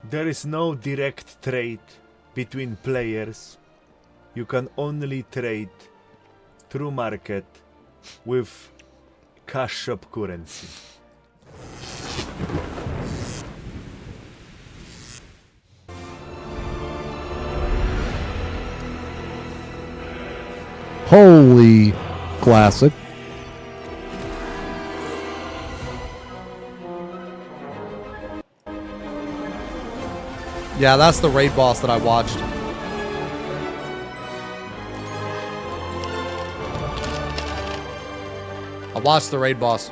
There is no direct trade between players. You can only trade through market with cash shop currency. Holy classic. Yeah, that's the raid boss that I watched. I watched the raid boss.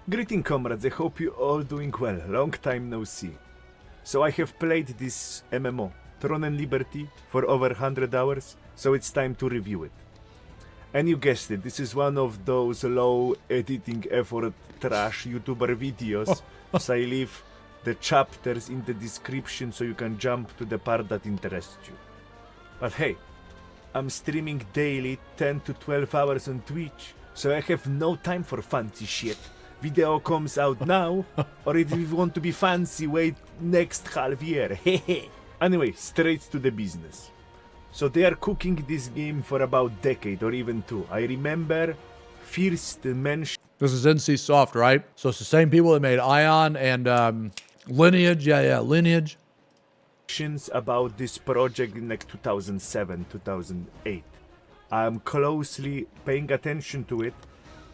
Greeting comrades, I hope you all doing well. Long time no see. So I have played this MMO, Throne and Liberty, for over 100 hours, so it's time to review it. And you guessed it, this is one of those low editing effort trash YouTuber videos, so I leave the chapters in the description so you can jump to the part that interests you. But hey, I'm streaming daily 10 to 12 hours on Twitch, so I have no time for fancy shit. Video comes out now, or if you want to be fancy, wait next half year. Anyway, straight to the business. So they are cooking this game for about decade or even two. I remember first mention. This is NC Soft, right? So it's the same people that made Ion and Lineage. Yeah, Lineage. About this project in like 2007, 2008. I'm closely paying attention to it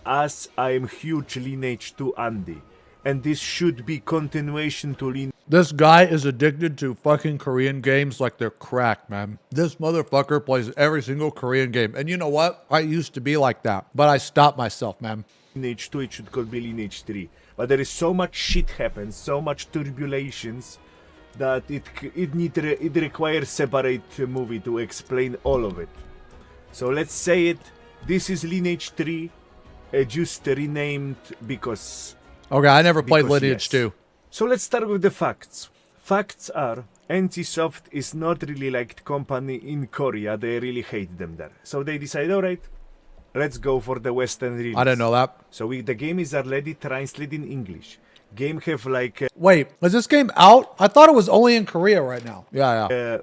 as I'm huge Lineage 2 Andy. And this should be continuation to Lineage. This guy is addicted to fucking Korean games like they're crack, man. This motherfucker plays every single Korean game. And you know what? I used to be like that, but I stopped myself, man. Lineage 2, it should call be Lineage 3. But there is so much shit happens, so much turbulations, that it requires separate movie to explain all of it. So let's say it, this is Lineage 3, just renamed because... Okay, I never played Lineage 2. So let's start with the facts. Facts are, NCSoft is not really liked company in Korea. They really hate them there. So they decide, alright, let's go for the Western release. I didn't know that. So the game is already translated in English. Game have like... Wait, is this game out? I thought it was only in Korea right now. Yeah.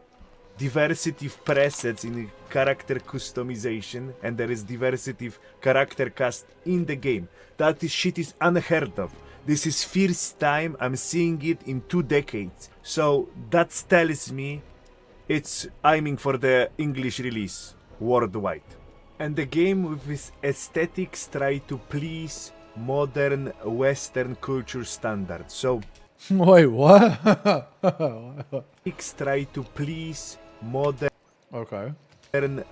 Diversity of presets in character customization, and there is diversity of character cast in the game. That shit is unheard of. This is first time I'm seeing it in 2 decades. So that tells me it's aiming for the English release worldwide. And the game with its aesthetics try to please modern Western culture standards. So wait, what? try to please modern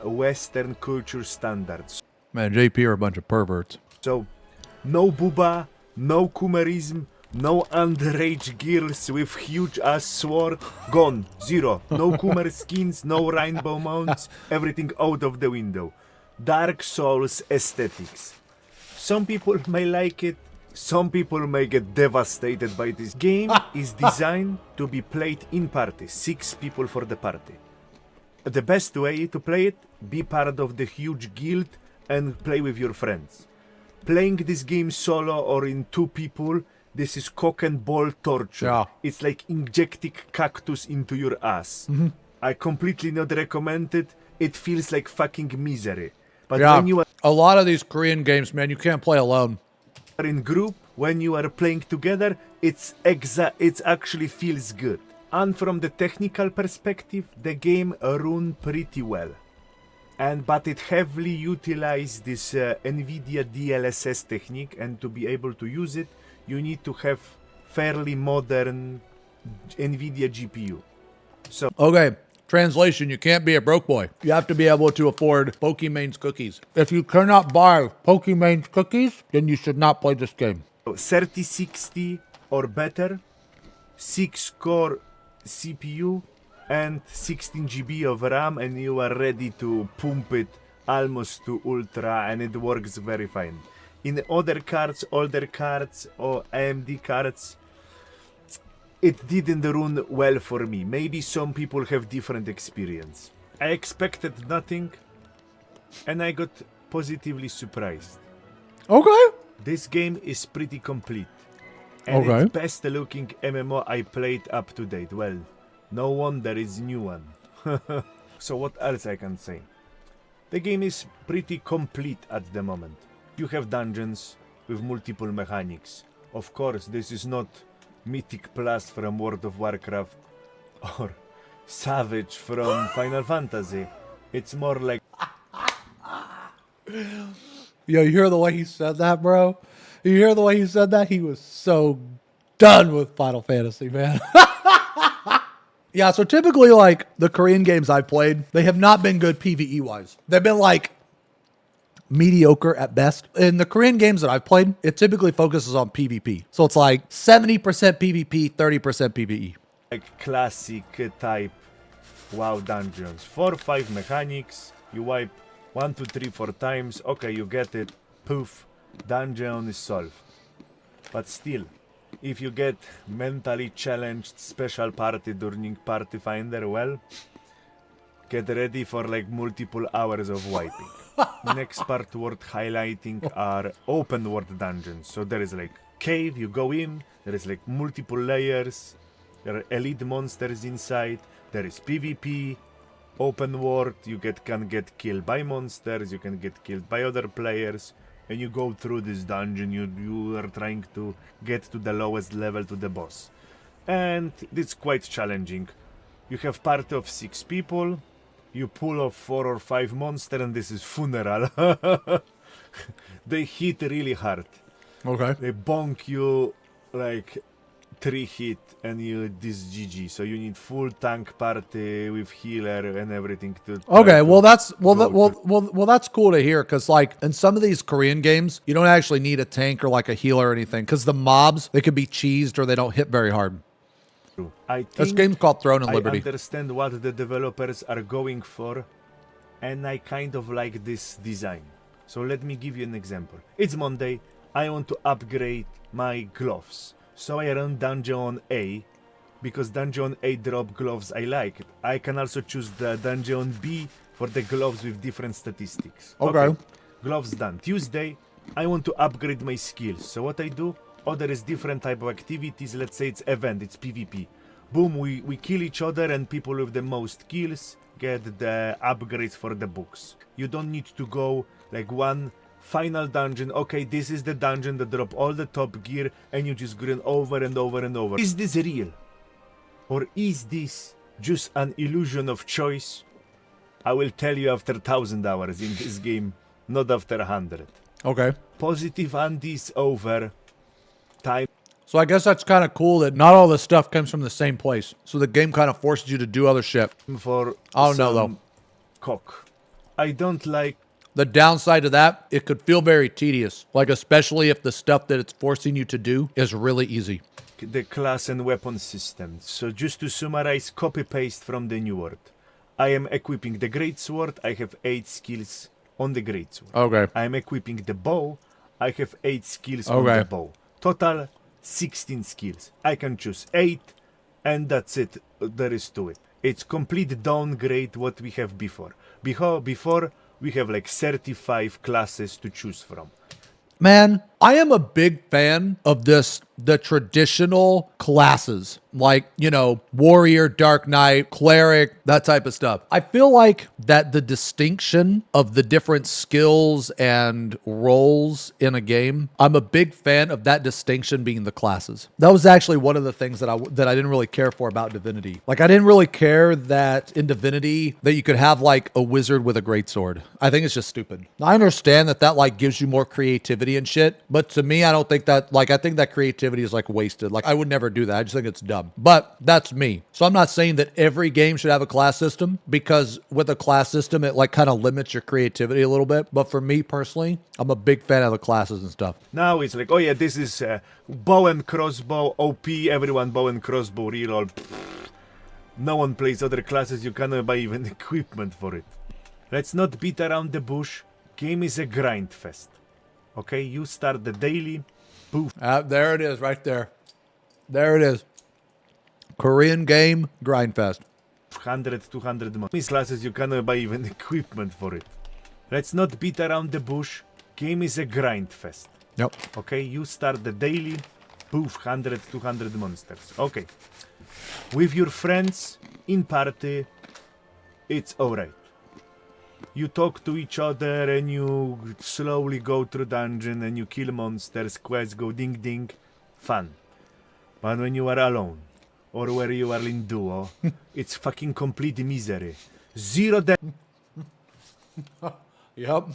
Western culture standards. Man, JP are a bunch of perverts. So no booba, no kumerism, no underage girls with huge ass sword, gone, zero. No kumer skins, no rainbow mounts, everything out of the window. Dark Souls aesthetics. Some people may like it, some people may get devastated by this. Game is designed to be played in parties, 6 people for the party. The best way to play it, be part of the huge guild and play with your friends. Playing this game solo or in 2 people, this is cock and ball torture. Yeah. It's like injecting cactus into your ass. I completely not recommend it. It feels like fucking misery. But when you are a lot of these Korean games, man, you can't play alone. In group, when you are playing together, it actually feels good. And from the technical perspective, the game run pretty well. But it heavily utilized this NVIDIA DLSS technique, and to be able to use it, you need to have fairly modern NVIDIA GPU. So okay, translation, you can't be a broke boy. You have to be able to afford Pokemon's cookies. If you cannot buy Pokemon's cookies, then you should not play this game. 3060 or better, 6-core CPU, and 16 GB of RAM, and you are ready to pump it almost to ultra, and it works very fine. In other cards, older cards, or AMD cards, it didn't run well for me. Maybe some people have different experience. I expected nothing, and I got positively surprised. Okay. This game is pretty complete. And Okay. it's best looking MMO I played up to date. Well, no wonder it's new one. So what else I can say? The game is pretty complete at the moment. You have dungeons with multiple mechanics. Of course, this is not Mythic Plus from World of Warcraft or Savage from Final Fantasy. It's more like... Yo, you hear the way he said that, bro? You hear the way he said that? He was so done with Final Fantasy, man. Yeah, so typically, like, the Korean games I've played, they have not been good PvE-wise. They've been, like, mediocre at best. In the Korean games that I've played, it typically focuses on PvP. So it's like 70% PvP, 30% PvE. like classic type WoW dungeons. 4 or 5 mechanics, you wipe 1, 2, 3, 4 times, okay, you get it, poof, dungeon is solved. But still, if you get mentally challenged special party during Party Finder, well, get ready for like multiple hours of wiping. Next part worth highlighting are open world dungeons. So there is like cave, you go in, there is like multiple layers, there are elite monsters inside, there is PvP, open world, you can get killed by monsters, you can get killed by other players, and you go through this dungeon, you are trying to get to the lowest level to the boss. And it's quite challenging. You have party of 6 people, you pull off 4 or 5 monsters, and this is funeral. They hit really hard. Okay. They bonk you like 3 hit and you this GG. So you need full tank party with healer and everything to. Okay, well that's go well that's cool to hear because like in some of these Korean games, you don't actually need a tank or like a healer or anything because the mobs they could be cheesed or they don't hit very hard. I This think game's called Throne and I Liberty. understand what the developers are going for, and I kind of like this design. So let me give you an example. It's Monday. I want to upgrade my gloves. So I run Dungeon A, because Dungeon A drop gloves I like. I can also choose the Dungeon B for the gloves with different statistics. Okay. Gloves done. Tuesday, I want to upgrade my skills. So what I do? Oh, there is different type of activities. Let's say it's event, it's PvP. Boom, we kill each other and people with the most kills get the upgrades for the books. You don't need to go like one final dungeon. Okay, this is the dungeon that drop all the top gear and you just grind over and over and over. Is this real? Or is this just an illusion of choice? I will tell you after 1,000 hours in this game, not after 100. Okay. Positive Andy's over. Time So I guess that's kind of cool that not all this stuff comes from the same place. So the game kind of forces you to do other shit. for Oh, no, some though. cock. I don't like The downside of that, it could feel very tedious. Like especially if the stuff that it's forcing you to do is really easy. the class and weapon system. So just to summarize, copy-paste from the new world. I am equipping the greatsword. I have 8 skills on the greatsword. Okay. I am equipping the bow. I have 8 skills on Okay. the bow. Total 16 skills. I can choose 8, and that's it. There is to it. It's complete downgrade what we have before. Before we have like 35 classes to choose from. Man, I am a big fan of the traditional classes, like, you know, warrior, dark knight, cleric, that type of stuff. I feel like that the distinction of the different skills and roles in a game, I'm a big fan of that distinction being the classes. That was actually one of the things that I didn't really care for about Divinity. Like, I didn't really care that in Divinity that you could have like a wizard with a greatsword. I think it's just stupid. I understand that like gives you more creativity and shit, but to me, I don't think that, like, I think that creativity is like wasted. Like, I would never do that. I just think it's dumb. But that's me. So I'm not saying that every game should have a class system, because with a class system, it like kind of limits your creativity a little bit. But for me personally, I'm a big fan of the classes and stuff. Now it's like, oh yeah, this is bow and crossbow, OP, everyone bow and crossbow, reroll. No one plays other classes, you cannot buy even equipment for it. Let's not beat around the bush. Game is a grind fest. Okay, you start the daily, poof. There it is, right there. There it is. Korean game, Grindfest. 100, 200 months. These classes, you cannot buy even equipment for it. Let's not beat around the bush. Game is a grind fest. Yep. Okay, you start the daily, poof, 100, 200 monsters. Okay. With your friends, in party, it's alright. You talk to each other and you slowly go through dungeon and you kill monsters, quests go ding ding. Fun. But when you are alone, or where you are in duo, it's fucking complete misery. Zero Yep.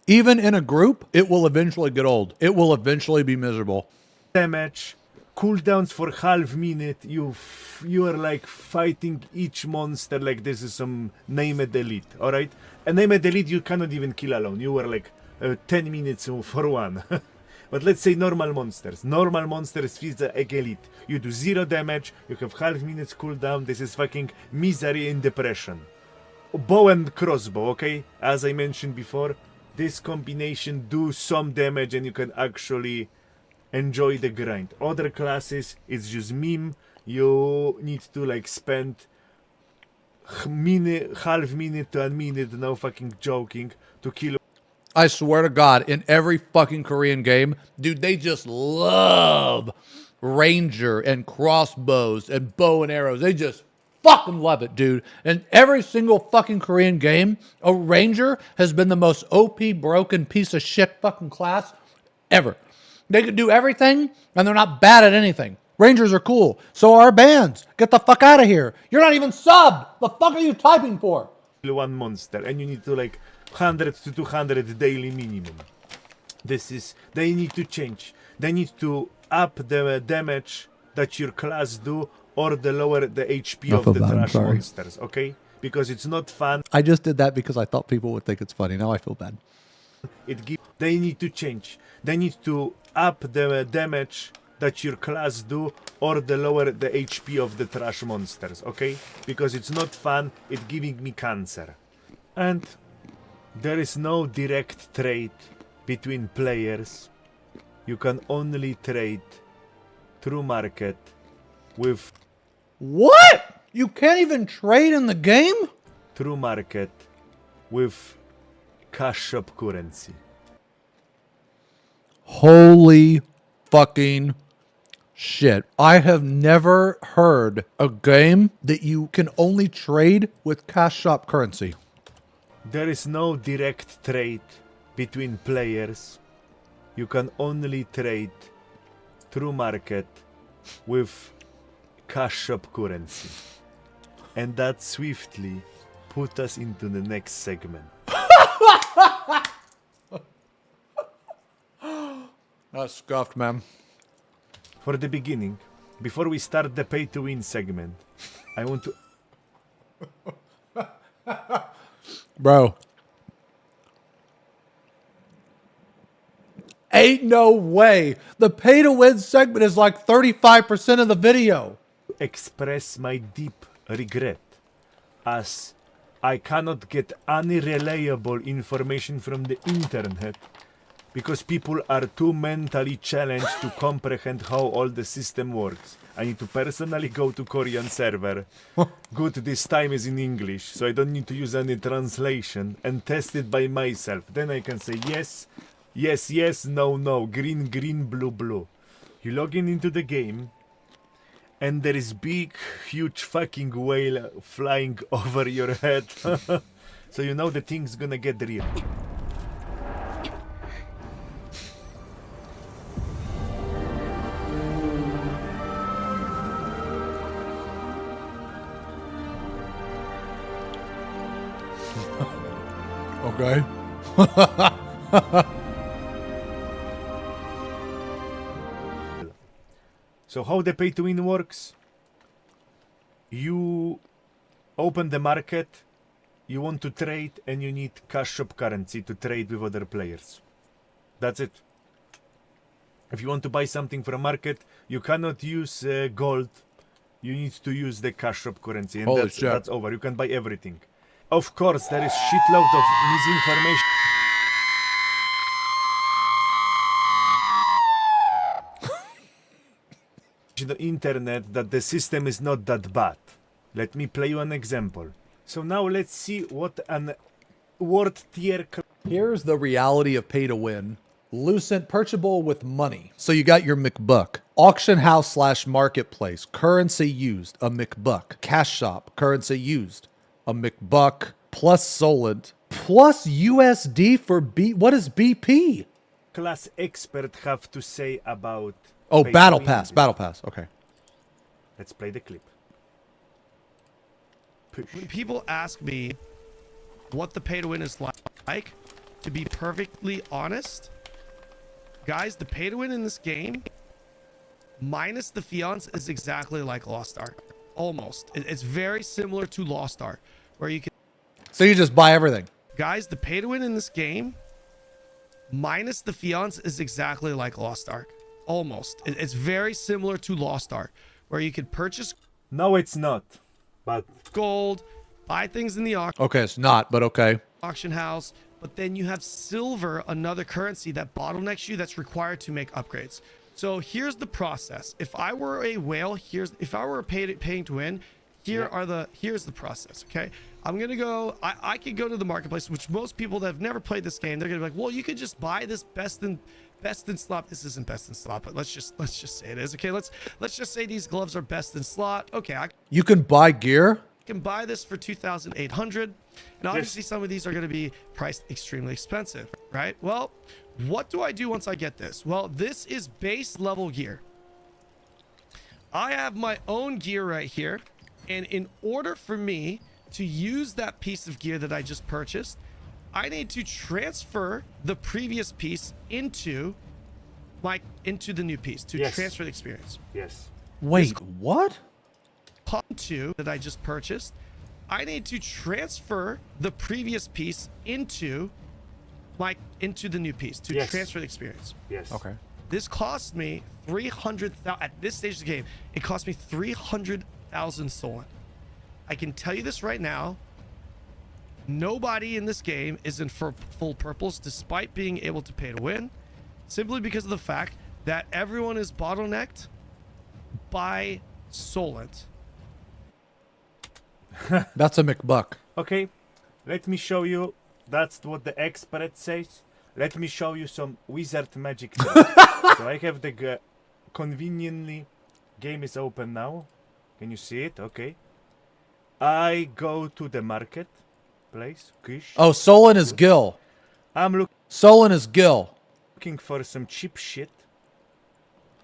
Even in a group, it will eventually get old. It will eventually be miserable. damage, cooldowns for half minute. You are like fighting each monster like this is some named elite. All right, a named elite you cannot even kill alone. You were like 10 minutes for one. But let's say normal monsters. Normal monsters feels like elite. You do zero damage. You have half minutes cooldown. This is fucking misery and depression. Bow and crossbow. Okay, as I mentioned before, this combination do some damage and you can actually enjoy the grind. Other classes, it's just meme. You need to like spend half minute to a minute, no fucking joking, to kill. I swear to God, in every fucking Korean game, dude, they just love ranger and crossbows and bow and arrows. They just fucking love it, dude. And every single fucking Korean game, a ranger has been the most OP broken piece of shit fucking class ever. They could do everything, and they're not bad at anything. Rangers are cool. So are bands. Get the fuck out of here. You're not even subbed. The fuck are you typing for? One monster, and you need to like 100 to 200 daily minimum. They need to change. They need to up the damage that your class do, or the lower the HP Enough of the about it, I'm trash sorry. monsters, okay? Because it's not fun. I just did that because I thought people would think it's funny. Now I feel bad. They need to change. They need to up the damage that your class do, or the lower the HP of the trash monsters, okay? Because it's not fun. It's giving me cancer. And there is no direct trade between players. You can only trade through market with What? You can't even trade in the game? through market with cash shop currency. Holy fucking shit. I have never heard a game that you can only trade with cash shop currency. There is no direct trade between players. You can only trade through market with cash shop currency. And that swiftly put us into the next segment. That's scuffed, man. For the beginning, before we start the pay to win segment, I want to Bro. Ain't no way. The pay to win segment is like 35% of the video. express my deep regret, as I cannot get any reliable information from the internet because people are too mentally challenged to comprehend how all the system works. I need to personally go to Korean server. Good, this time is in English, so I don't need to use any translation, and test it by myself. Then I can say yes, yes, yes, no, no, green, green, blue, blue. You log in into the game, and there is big, huge fucking whale flying over your head. So you know the thing's gonna get real. Okay. So how the pay to win works? You open the market, you want to trade, and you need cash shop currency to trade with other players. That's it. If you want to buy something from a market, you cannot use gold. You need to use the cash shop currency, and Holy that's, shit. that's over. You can buy everything. Of course, there is shitload of misinformation. The internet that the system is not that bad. Let me play you an example. So now let's see what an world tier. Here's the reality of pay to win. Lucent, purchasable with money. So you got your McBuck. Auction house slash marketplace. Currency used, a McBuck. Cash shop, currency used, a McBuck. Plus Solent. Plus USD for B. What is BP? Class expert have to say about. Oh, pay to Battle win Pass. this. Battle Pass. Okay. Let's play the clip. Push. When people ask me what the pay to win is like, to be perfectly honest, guys, the pay to win in this game, minus the fiance, is exactly like Lost Ark. Almost. It's very similar to Lost Ark, where you can. So you just buy everything. Guys, the pay to win in this game, minus the fiance, is exactly like Lost Ark. Almost. It's very similar to Lost Ark, where you can purchase No, it's not. But gold, buy things in the Okay, it's not, but okay. auction house, but then you have silver, another currency that bottlenecks you, that's required to make upgrades. So here's the process. If I were a whale, if I were paying to win, here's the process. Okay, I'm gonna go. I could go to the marketplace, which most people that have never played this game, they're gonna be like, well, you could just buy this best in slot. This isn't best in slot, but let's just say it is. Okay, let's just say these gloves are best in slot. Okay, I You can buy gear? can buy this for 2,800, and obviously some of these are going to be priced extremely expensive, right? Well, what do I do once I get this? Well, this is base level gear. I have my own gear right here, and in order for me to use that piece of gear that I just purchased, I need to transfer the previous piece into the new piece to Yes. transfer the experience. yes. Wait, what? That I just purchased, I need to transfer the previous piece into the new piece to Yes. transfer the experience. Yes. Okay. This cost me 300,000 at this stage of the game. It cost me 300,000 Solent. I can tell you this right now. Nobody in this game is in full purples, despite being able to pay to win, simply because of the fact that everyone is bottlenecked by Solent. That's a McBuck. Okay, let me show you. That's what the expert says. Let me show you some wizard magic. So I have the conveniently game is open now. Can you see it? Okay. I go to the market place. Kish. Oh, Solon is Gil. I'm Solon is Gil. looking for some cheap shit.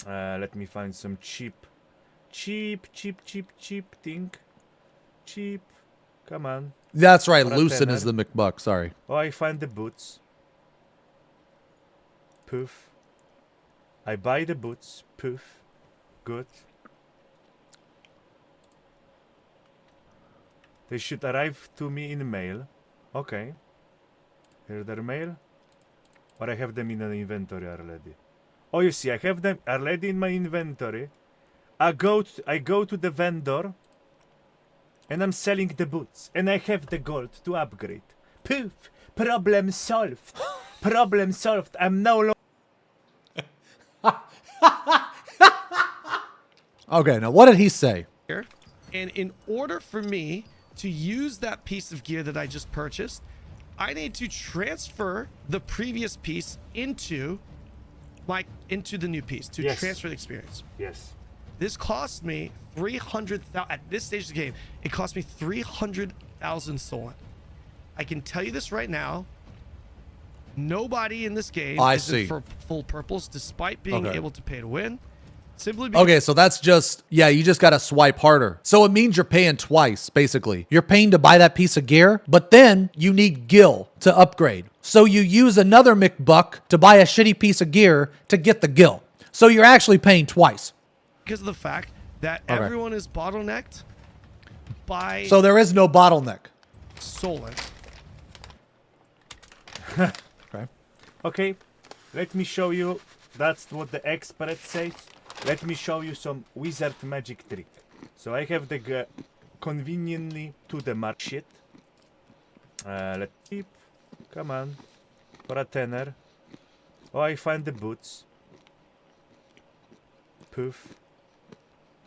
Let me find some cheap thing. Cheap. Come on. That's right. For a Lucent is the tenner. McBuck. Sorry. Oh, I find the boots. Poof. I buy the boots. Poof. Good. They should arrive to me in mail. Okay. Here's their mail. Or I have them in an inventory already. Oh, you see, I have them already in my inventory. I go to the vendor. And I'm selling the boots. And I have the gold to upgrade. Poof! Problem solved. Problem solved. I'm no longer. Okay, now what did he say? Here. And in order for me to use that piece of gear that I just purchased, I need to transfer the previous piece into the new piece to Yes. transfer the experience. Yes. This cost me 300,000 at this stage of the game. It cost me 300,000 Solent. I can tell you this right now. Nobody in this game I is see. in for full purples, despite being Okay. able to pay to win. Simply because Okay, so that's just, yeah, you just got to swipe harder. So it means you're paying twice, basically. You're paying to buy that piece of gear, but then you need Gil to upgrade. So you use another McBuck to buy a shitty piece of gear to get the Gil. So you're actually paying twice. of the fact that Okay. everyone is bottlenecked by So there is no bottleneck. Solent. Okay. Okay. Let me show you. That's what the expert says. Let me show you some wizard magic trick. So I have the conveniently to the market shit. Let's keep. Come on. For a tenner. Oh, I find the boots. Poof.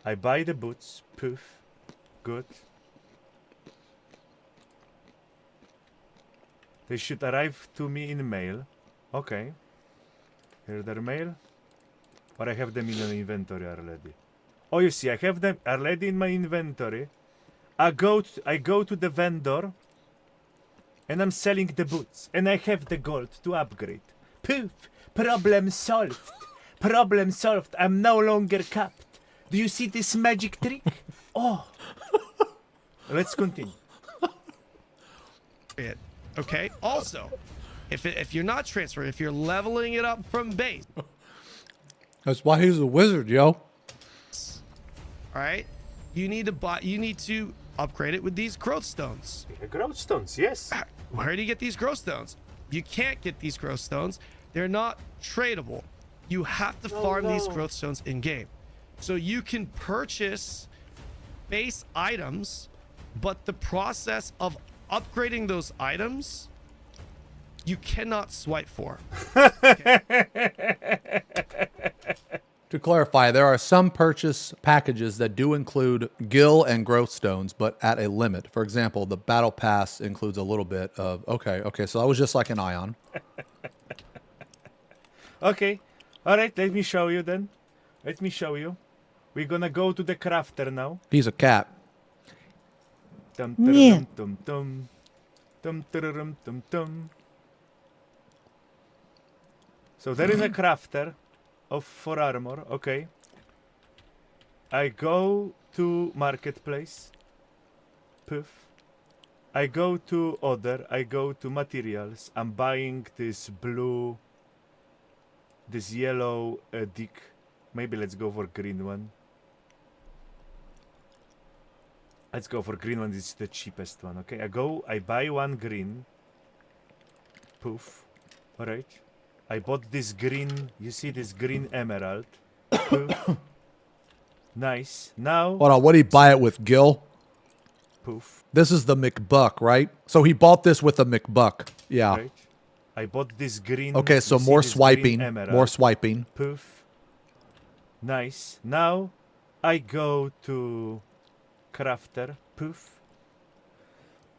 I buy the boots. Poof. Good. They should arrive to me in mail. Okay. Here their mail. Or I have them in an inventory already. Oh, you see, I have them already in my inventory. I go to the vendor. And I'm selling the boots. And I have the gold to upgrade. Poof! Problem solved. Problem solved. I'm no longer capped. Do you see this magic trick? Oh. Let's continue. Okay. Also, if you're not transferring, if you're leveling it up from base, That's why he's a wizard, yo. all right, you need to upgrade it with these growth stones. Growth stones, yes. Where do you get these growth stones? You can't get these growth stones. They're not tradable. You have to farm these growth stones in game. So you can purchase base items, but the process of upgrading those items, you cannot swipe for. To clarify, there are some purchase packages that do include gil and growth stones, but at a limit. For example, the battle pass includes a little bit of... Okay, so that was just like an ion. Okay. Alright, let me show you then. Let me show you. We're gonna go to the crafter now. He's a cat. Dum Yeah. dum dum dum dum dum dum. So there is a crafter for armor. Okay. I go to marketplace. Poof. I go to order. I go to materials. I'm buying this blue, this yellow dick. Maybe let's go for green one. Let's go for green one. This is the cheapest one. Okay, I buy one green. Poof. Alright. I bought this green. You see this green emerald. Poof. Nice. Now. Hold on, what did he buy it with, gil? Poof. This is the McBuck, right? So he bought this with a McBuck. Yeah. Right. I bought this green. Okay, so you see more this green swiping. emerald. More swiping. Poof. Nice. Now I go to crafter. Poof.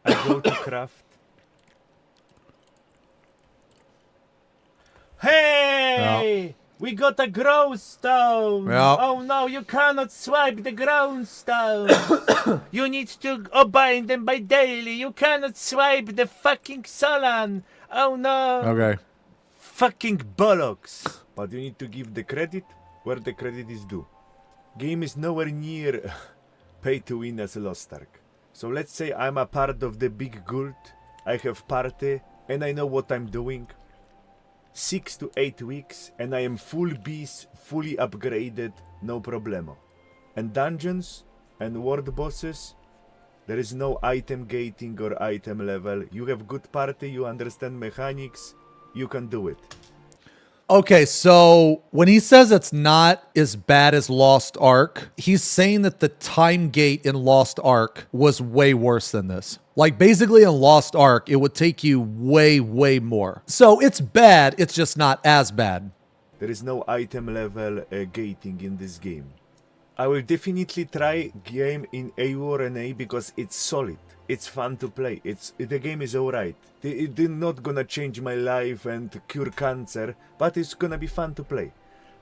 I go to craft. Hey! We got a growth stone! Yeah. Oh no, you cannot swipe the growth stone! You need to bind them by daily. You cannot swipe the fucking Solan! Oh no! Okay. Fucking bollocks! But you need to give the credit where the credit is due. Game is nowhere near pay to win as Lost Ark. So let's say I'm a part of the big guild, I have party, and I know what I'm doing. 6 to 8 weeks, and I am full beast, fully upgraded, no problemo. And dungeons and world bosses, there is no item gating or item level. You have good party, you understand mechanics, you can do it. Okay, so when he says it's not as bad as Lost Ark, he's saying that the time gate in Lost Ark was way worse than this. Like, basically in Lost Ark, it would take you way, way more. So it's bad, it's just not as bad. There is no item level gating in this game. I will definitely try game in AURNA because it's solid. It's fun to play. The game is alright. It's not gonna change my life and cure cancer, but it's gonna be fun to play.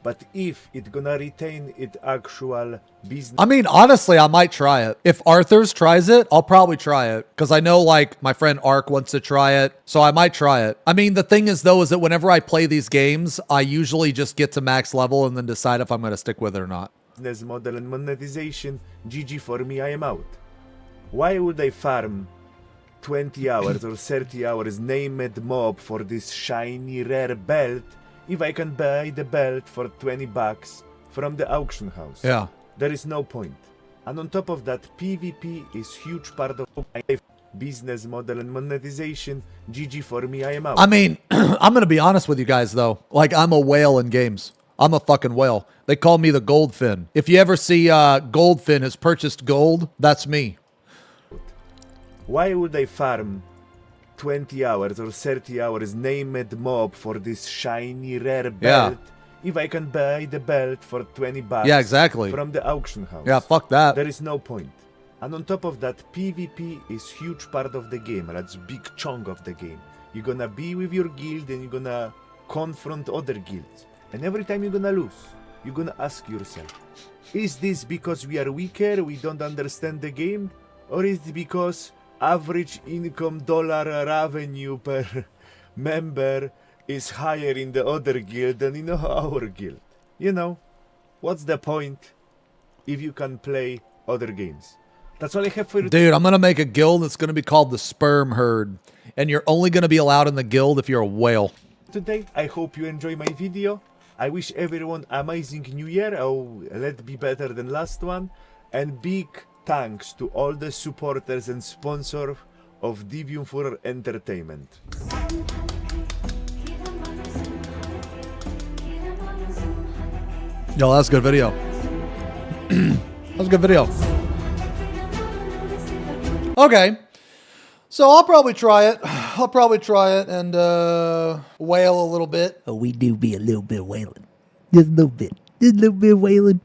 But if it's gonna retain its actual business... I mean, honestly, I might try it. If Arthur's tries it, I'll probably try it. Because I know, like, my friend Ark wants to try it, so I might try it. I mean, the thing is, though, is that whenever I play these games, I usually just get to max level and then decide if I'm going to stick with it or not. Business model and monetization, GG for me, I am out. Why would I farm 20 hours or 30 hours named mob for this shiny rare belt if I can buy the belt for 20 bucks from the auction house? Yeah. There is no point. And on top of that, PvP is huge part of my life. Business model and monetization, GG for me, I am out. I mean, I'm going to be honest with you guys, though. Like, I'm a whale in games. I'm a fucking whale. They call me the Goldfin. If you ever see Goldfin has purchased gold, that's me. Why would I farm 20 hours or 30 hours named mob for this shiny rare belt if I can buy the belt for 20 bucks Yeah, exactly. from the auction house? Yeah, fuck that. There is no point. And on top of that, PvP is huge part of the game. That's big chunk of the game. You're gonna be with your guild and you're gonna confront other guilds. And every time you're gonna lose, you're gonna ask yourself, is this because we are weaker, we don't understand the game? Or is it because average income dollar revenue per member is higher in the other guild than in our guild? You know, what's the point if you can play other games? That's all I have for you. Dude, I'm going to make a guild that's going to be called the Sperm Herd. And you're only going to be allowed in the guild if you're a whale. Today. I hope you enjoy my video. I wish everyone amazing new year. Oh, let it be better than last one. And big thanks to all the supporters and sponsors of Divium for Entertainment. Yo, that's a good video. That's a good video. Okay. So I'll probably try it. And wail a little bit. Oh, we do be a little bit wailing. Just a little bit. Just a little bit wailing.